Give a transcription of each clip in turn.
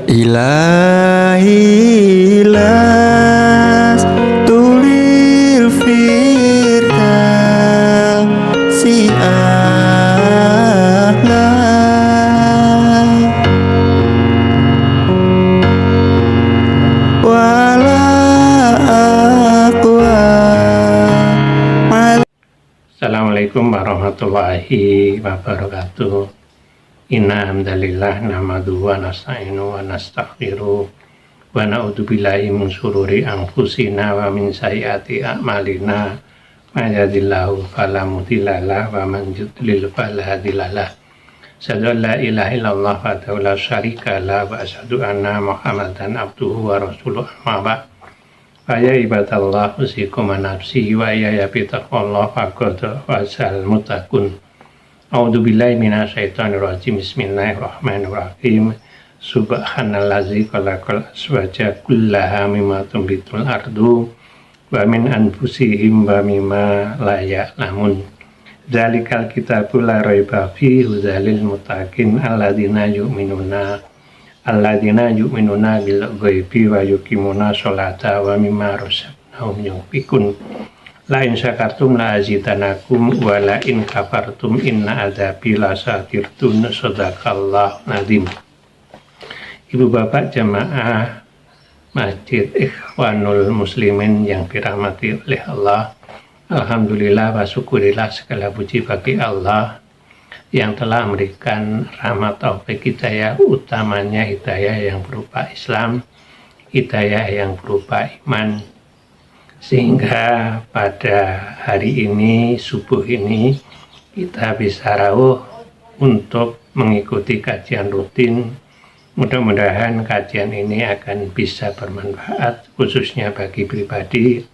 Ilahi las tulil firdausi a'la wala aqwa. Assalamualaikum warahmatullahi wabarakatuh. Inna hamdalillah nahmaduhu wa nasta'inu wa nastaghfiruh wa na'udzubillahi min syururi anfusina wa min sayyiati a'malina may yahdihillahu fala mudhillalah wa man yudlil fala hadiyalah. Asyhadu an la ilaha illallah wahdahu la syarikalah wa asyhadu anna Muhammadan abduhu wa rasuluh. Amma ba'd. Ya ibadallah, usikum nafsi wa ya bitaqwallah faqad fazal muttaqun. A'udzubillahi minasyaitonirrajim. Bismillahirrahmanirrahim. Subhanallazi khalaqal azwaja kullaha mimma tunbitul ardu wa min anfusihim wa mimma la ya'lamun. Dzalikal kitabu la raiba fihi hudzalil muttaqin alladzina yu'minuna bil ghaibi wa yuqimuna sholata wa mimma razaqnahum yunfiqun. La in syakartum la azidanakum wa la in kafartum inna adzabi lasadirun. Shadaqallahu nazim. Ibu bapak jamaah Masjid Ikhwanul Muslimin yang dirahmati oleh Allah, alhamdulillah wa syukurillah, segala puji bagi Allah yang telah memberikan rahmat taufik hidayah, utamanya hidayah yang berupa Islam, hidayah yang berupa iman, sehingga pada hari ini, subuh ini, kita bisa rawuh untuk mengikuti kajian rutin. Mudah-mudahan kajian ini akan bisa bermanfaat, khususnya bagi pribadi,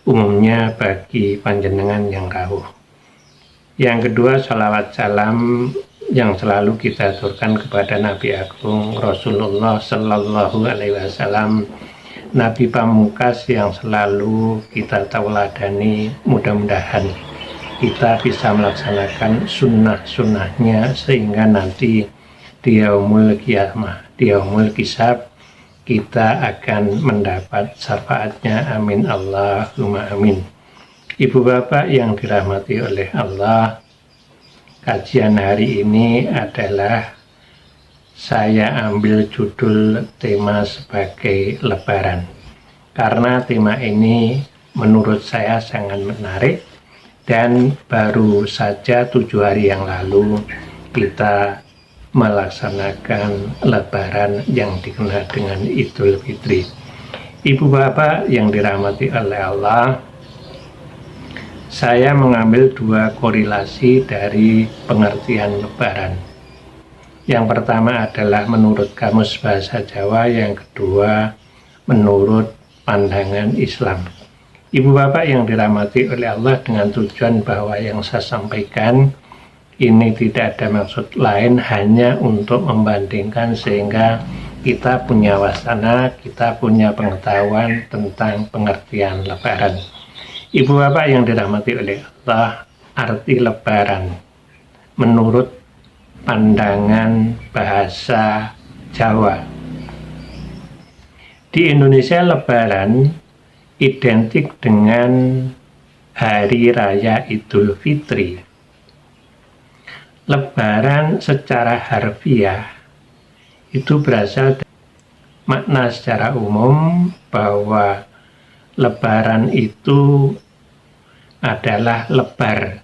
umumnya bagi panjenengan yang rawuh. Yang kedua, salawat salam yang selalu kita aturkan kepada Nabi Agung Rasulullah Sallallahu Alaihi Wasallam, Nabi Pamungkas yang selalu kita tauladani. Mudah-mudahan kita bisa melaksanakan sunnah-sunnahnya sehingga nanti di yaumul qiyamah, di yaumul hisab, kita akan mendapat syafaatnya. Amin Allahumma amin. Ibu bapak yang dirahmati oleh Allah, kajian hari ini adalah saya ambil judul tema sebagai Lebaran, karena tema ini menurut saya sangat menarik dan baru saja 7 hari yang lalu kita melaksanakan Lebaran yang dikenal dengan Idul Fitri. Ibu bapak yang dirahmati oleh Allah, saya mengambil 2 korelasi dari pengertian Lebaran. Yang pertama adalah menurut Kamus Bahasa Jawa, yang kedua menurut pandangan Islam. Ibu bapak yang dirahmati oleh Allah, dengan tujuan bahwa yang saya sampaikan ini tidak ada maksud lain, hanya untuk membandingkan sehingga kita punya wasana, kita punya pengetahuan tentang pengertian Lebaran. Ibu bapak yang dirahmati oleh Allah, arti Lebaran menurut pandangan bahasa Jawa. Di Indonesia, Lebaran identik dengan Hari Raya Idul Fitri. Lebaran secara harfiah itu berasal dari makna secara umum bahwa Lebaran itu adalah lebar.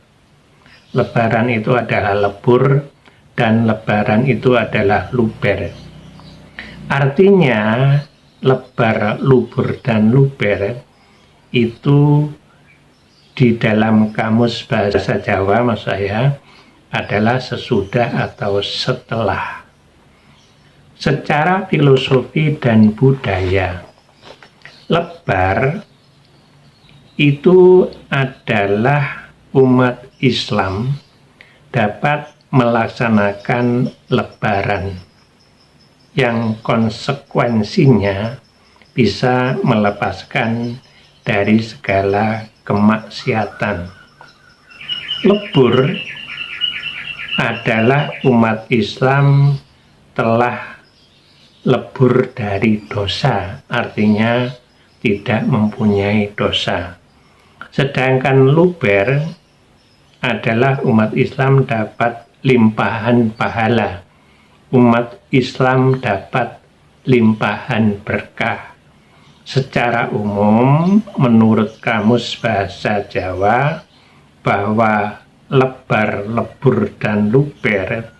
Lebaran itu adalah lebur, dan Lebaran itu adalah luber. Artinya lebar, lubur, dan luber itu di dalam Kamus Bahasa Jawa maksud saya adalah sesudah atau setelah. Secara filosofi dan budaya, lebar itu adalah umat Islam dapat melaksanakan Lebaran yang konsekuensinya bisa melepaskan dari segala kemaksiatan. Lebur adalah umat Islam telah lebur dari dosa, artinya tidak mempunyai dosa. Sedangkan luber adalah umat Islam dapat limpahan pahala. Umat Islam dapat limpahan berkah. Secara umum, menurut Kamus Bahasa Jawa, bahwa lebar, lebur, dan luber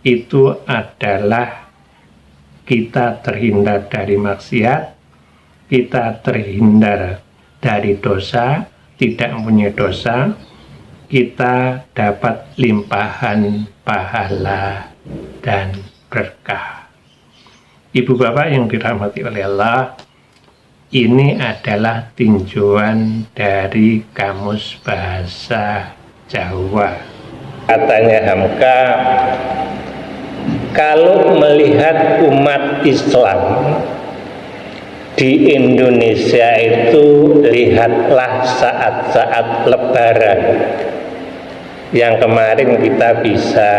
itu adalah kita terhindar dari maksiat, kita terhindar dari dosa, tidak mempunyai dosa, kita dapat limpahan pahala dan berkah. Ibu bapak yang dirahmati oleh Allah, ini adalah tinjauan dari Kamus Bahasa Jawa. Katanya Hamka, kalau melihat umat Islam di Indonesia itu, lihatlah saat-saat Lebaran yang kemarin kita bisa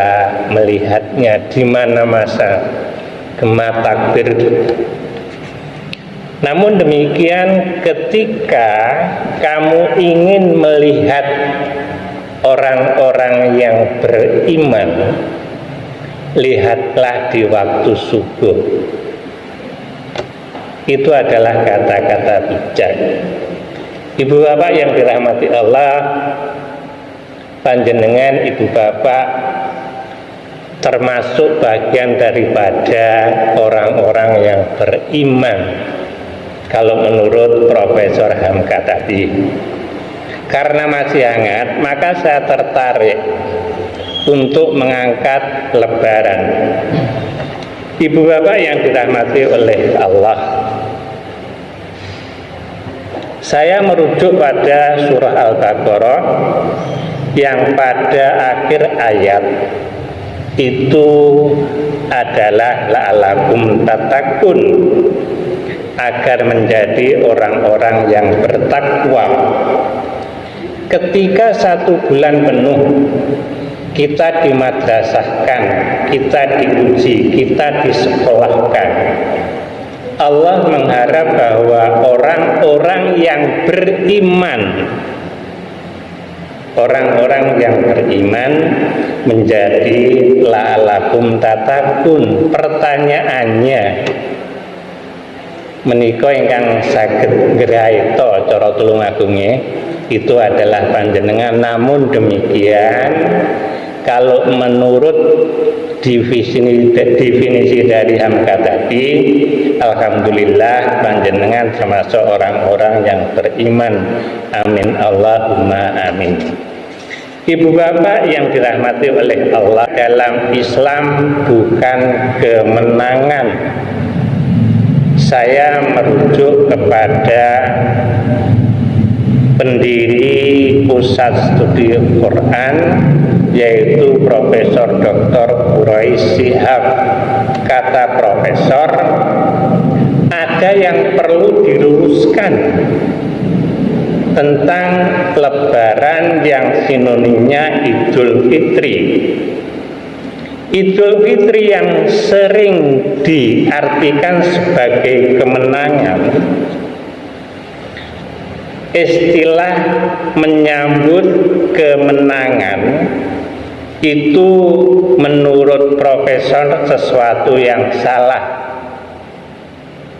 melihatnya di mana masa gema takbir. Namun demikian, ketika kamu ingin melihat orang-orang yang beriman, lihatlah di waktu subuh. Itu adalah kata-kata bijak. Ibu bapak yang dirahmati Allah, panjenengan ibu bapak termasuk bagian daripada orang-orang yang beriman, kalau menurut Profesor Hamka tadi. Karena masih hangat, maka saya tertarik untuk mengangkat Lebaran. Ibu bapak yang dirahmati oleh Allah, saya merujuk pada surah Al-Baqarah yang pada akhir ayat itu adalah la'alakum tattaqun, agar menjadi orang-orang yang bertakwa. Ketika 1 bulan penuh kita dimadrasahkan, kita diuji, kita disekolahkan, Allah mengharap bahwa orang-orang yang beriman, orang-orang yang beriman menjadi la'alakum tattaqun. Pertanyaannya, menika ingkang saged ngraita cara tulungagunge itu adalah panjenengan. Namun demikian, kalau menurut definisi dari Hamka tadi, alhamdulillah panjenengan termasuk orang-orang yang beriman. Amin Allahumma amin. Ibu bapak yang dirahmati oleh Allah, dalam Islam bukan kemenangan. Saya merujuk kepada pendiri Pusat Studi Quran, yaitu Profesor Dr. Quraish Shihab. Kata profesor, ada yang perlu diluruskan tentang Lebaran yang sinonimnya Idul Fitri. Idul Fitri yang sering diartikan sebagai kemenangan, istilah menyambut kemenangan itu menurut profesor sesuatu yang salah.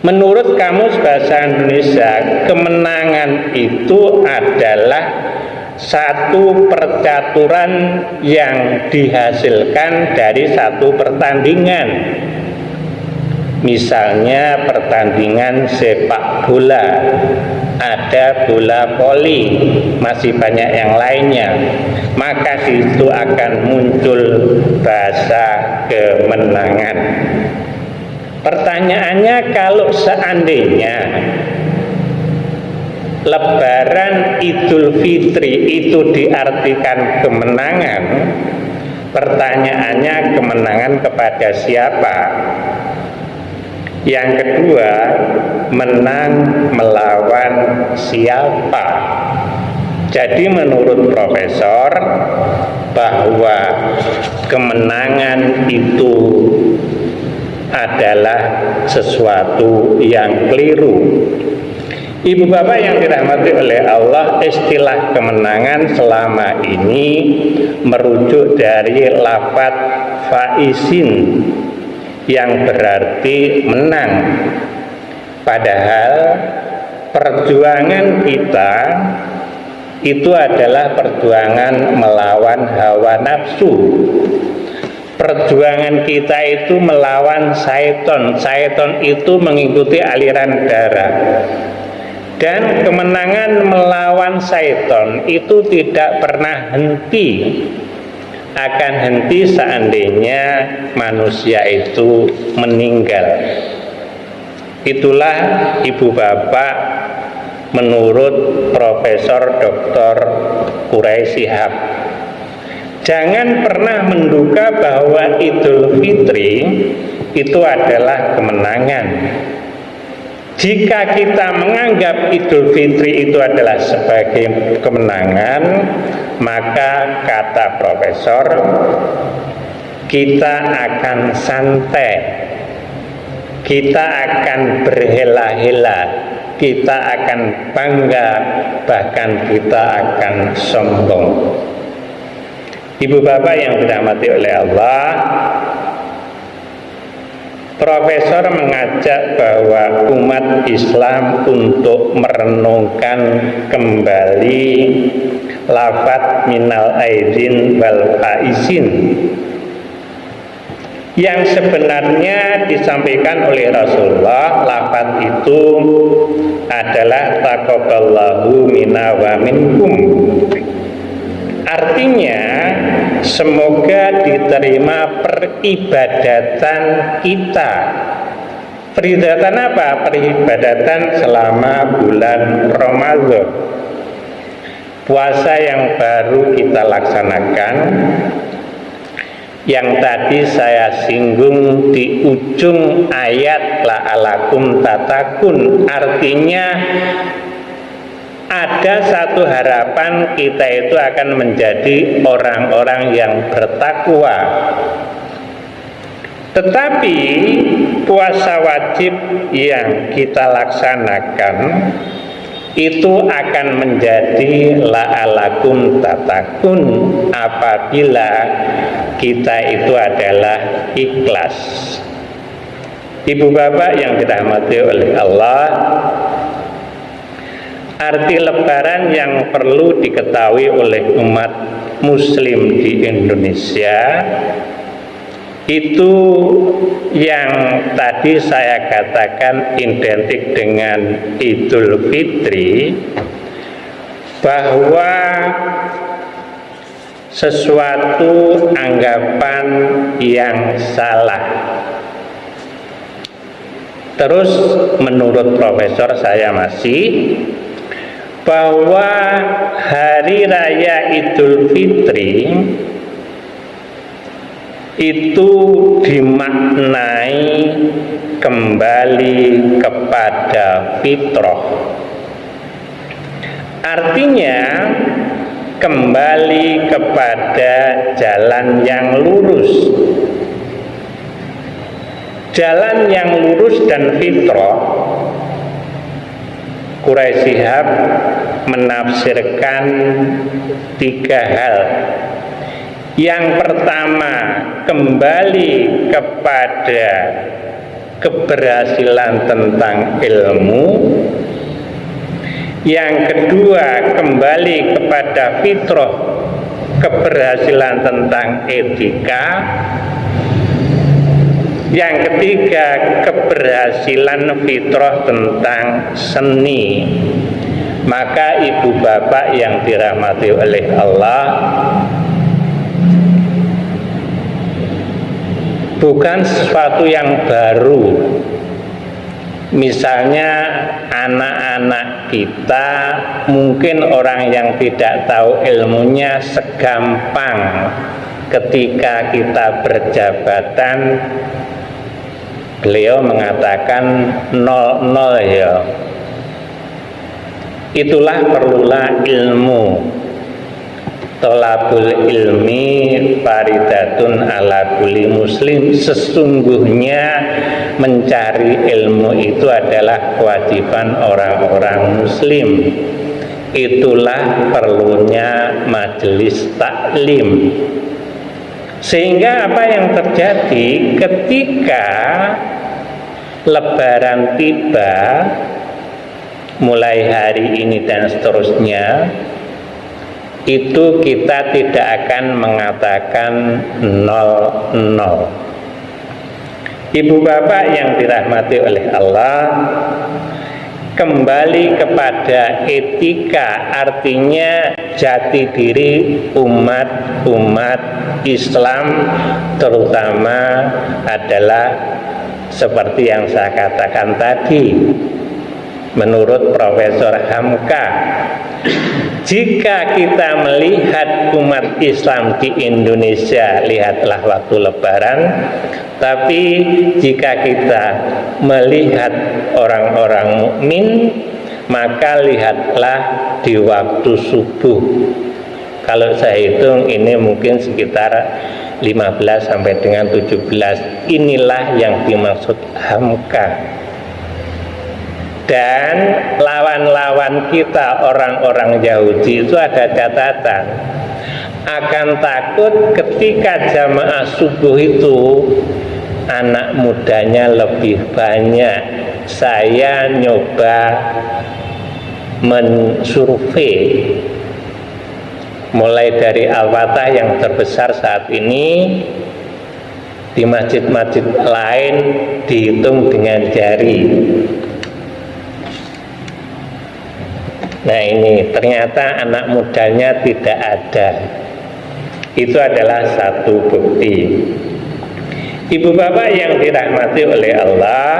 Menurut Kamus Bahasa Indonesia, kemenangan itu adalah satu percaturan yang dihasilkan dari satu pertandingan. Misalnya pertandingan sepak bola, ada bola voli, masih banyak yang lainnya. Maka itu akan muncul bahasa kemenangan. Pertanyaannya, kalau seandainya Lebaran Idul Fitri itu diartikan kemenangan, pertanyaannya kemenangan kepada siapa? Yang kedua, menang melawan siapa? Jadi menurut profesor, bahwa kemenangan itu adalah sesuatu yang keliru. Ibu bapak yang dirahmati oleh Allah, istilah kemenangan selama ini merujuk dari lafaz faizin yang berarti menang. Padahal perjuangan kita itu adalah perjuangan melawan hawa nafsu. Perjuangan kita itu melawan syaiton. Syaiton itu mengikuti aliran darah. Dan kemenangan melawan syaiton itu tidak pernah henti. Akan henti seandainya manusia itu meninggal. Itulah ibu bapak menurut Profesor Dr. Quraish Shihab. Jangan pernah menduga bahwa Idul Fitri itu adalah kemenangan. Jika kita menganggap Idul Fitri itu adalah sebagai kemenangan, maka kata profesor, kita akan santai, kita akan berhela-hela, kita akan bangga, bahkan kita akan sombong. Ibu bapak yang dirahmati oleh Allah, profesor mengajak bahwa umat Islam untuk merenungkan kembali lafaz minal aidin wal faizin yang sebenarnya disampaikan oleh Rasulullah. Lafaz itu adalah taqabbalallahu minna wa minkum. Artinya semoga diterima peribadatan kita. Peribadatan apa? Peribadatan selama bulan Ramadan. Puasa yang baru kita laksanakan, yang tadi saya singgung di ujung ayat la'alakum tatakun, artinya ada satu harapan kita itu akan menjadi orang-orang yang bertakwa. Tetapi puasa wajib yang kita laksanakan itu akan menjadi la'alakum tatakun apabila kita itu adalah ikhlas. Ibu bapak yang dirahmati oleh Allah, arti lebaran yang perlu diketahui oleh umat muslim di Indonesia itu yang tadi saya katakan identik dengan Idul Fitri, bahwa sesuatu anggapan yang salah. Terus menurut profesor saya masih, bahwa hari raya Idul Fitri itu dimaknai kembali kepada fitrah. Artinya kembali kepada jalan yang lurus. Jalan yang lurus dan fitrah, Quraish Shihab menafsirkan tiga hal. Yang pertama, kembali kepada keberhasilan tentang ilmu. Yang kedua, kembali kepada fitrah, keberhasilan tentang etika. Yang ketiga, keberhasilan fitrah tentang seni. Maka ibu bapak yang dirahmati oleh Allah, bukan sesuatu yang baru. Misalnya anak-anak kita, mungkin orang yang tidak tahu ilmunya, segampang ketika kita berjabatan beliau mengatakan 00 ya. Itulah perlulah ilmu. Tolabul ilmi faridatun ala kulli muslim. Sesungguhnya mencari ilmu itu adalah kewajiban orang-orang muslim. Itulah perlunya majelis taklim. Sehingga apa yang terjadi ketika Lebaran tiba, mulai hari ini dan seterusnya, itu kita tidak akan mengatakan 00. Ibu bapak yang dirahmati oleh Allah, kembali kepada etika, artinya jati diri umat Islam terutama adalah seperti yang saya katakan tadi. Menurut Profesor Hamka, jika kita melihat umat Islam di Indonesia, lihatlah waktu Lebaran. Tapi jika kita melihat orang-orang mukmin, maka lihatlah di waktu subuh. Kalau saya hitung ini mungkin sekitar 15 sampai dengan 17. Inilah yang dimaksud Hamka. Dan lawan-lawan kita orang-orang Yahudi itu ada catatan. Akan takut ketika jamaah subuh itu anak mudanya lebih banyak. Saya nyoba mensurvei mulai dari Al-Fatah yang terbesar saat ini, di masjid-masjid lain dihitung dengan jari. Nah ini ternyata anak mudanya tidak ada. Itu adalah satu bukti. Ibu bapak yang dirahmati oleh Allah,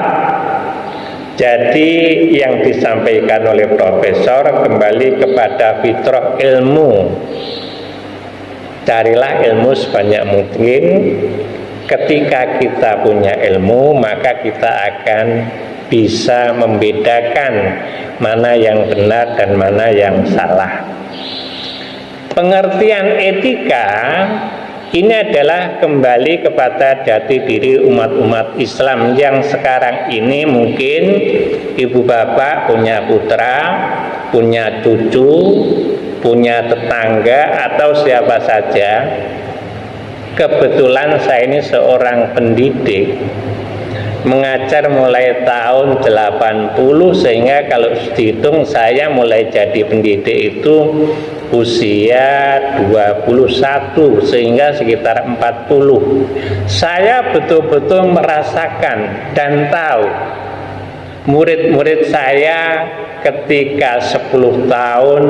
jadi yang disampaikan oleh Profesor kembali kepada fitrah ilmu. Carilah ilmu sebanyak mungkin. Ketika kita punya ilmu, maka kita akan bisa membedakan mana yang benar dan mana yang salah. Pengertian etika ini adalah kembali kepada jati diri umat-umat Islam yang sekarang ini mungkin ibu bapak punya putra, punya cucu, punya tetangga atau siapa saja. Kebetulan saya ini seorang pendidik, mengajar mulai tahun 80, sehingga kalau dihitung saya mulai jadi pendidik itu usia 21, sehingga sekitar 40. Saya betul-betul merasakan dan tahu murid-murid saya ketika 10 tahun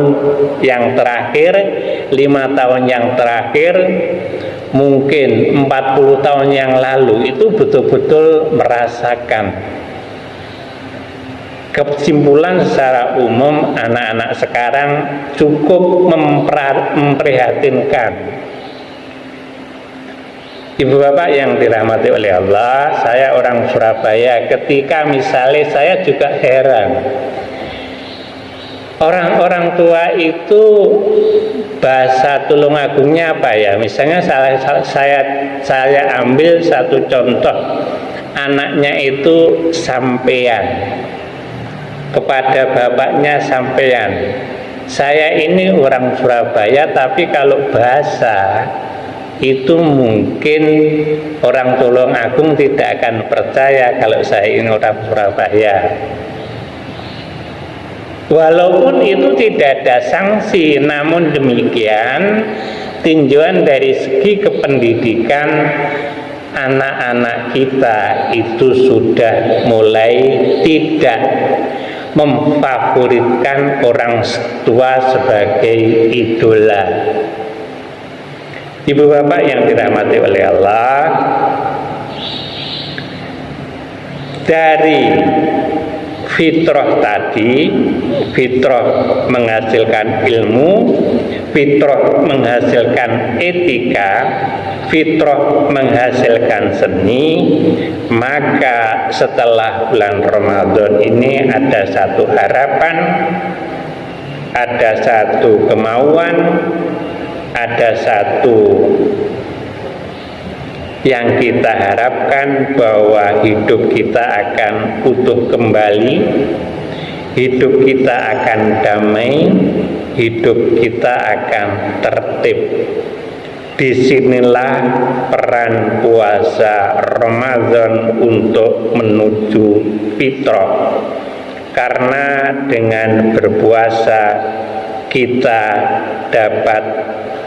yang terakhir, 5 tahun yang terakhir, mungkin 40 tahun yang lalu itu betul-betul merasakan. Kesimpulan secara umum anak-anak sekarang cukup memprihatinkan. Ibu bapak yang dirahmati oleh Allah, saya orang Surabaya, ketika misalnya saya juga heran. Orang-orang tua itu bahasa Tulungagungnya apa ya? Misalnya saya ambil satu contoh, anaknya itu sampean, kepada bapaknya sampean. Saya ini orang Surabaya, tapi kalau bahasa itu mungkin orang Tulungagung tidak akan percaya kalau saya ini orang Surabaya. Walaupun itu tidak ada sanksi, namun demikian tinjauan dari segi kependidikan anak-anak kita itu sudah mulai tidak memfavoritkan orang tua sebagai idola. Ibu bapak yang dirahmati oleh Allah, dari fitrah tadi, fitrah menghasilkan ilmu, fitrah menghasilkan etika, fitrah menghasilkan seni. Maka setelah bulan Ramadan ini ada satu harapan, ada satu kemauan, ada satu yang kita harapkan, bahwa hidup kita akan utuh kembali, hidup kita akan damai, hidup kita akan tertib. Disinilah peran puasa Ramadan untuk menuju fitrah, karena dengan berpuasa kita dapat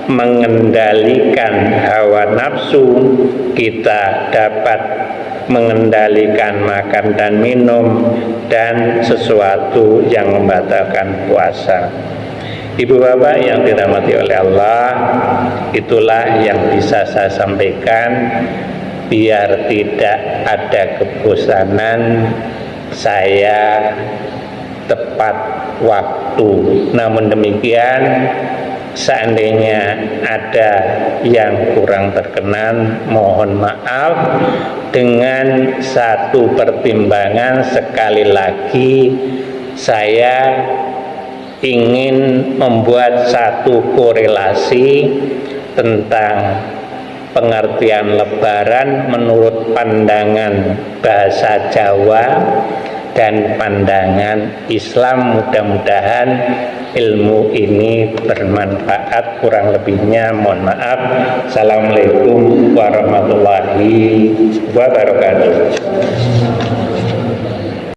mengendalikan hawa nafsu, kita dapat mengendalikan makan dan minum, dan sesuatu yang membatalkan puasa. Ibu bapak yang dirahmati oleh Allah, itulah yang bisa saya sampaikan. Biar tidak ada kebosanan, saya tepat waktu. Namun demikian, seandainya ada yang kurang berkenan, mohon maaf. Dengan satu pertimbangan, sekali lagi saya ingin membuat satu korelasi tentang pengertian lebaran menurut pandangan bahasa Jawa dan pandangan Islam. Mudah-mudahan ilmu ini bermanfaat. Kurang lebihnya mohon maaf. Assalamualaikum warahmatullahi wabarakatuh.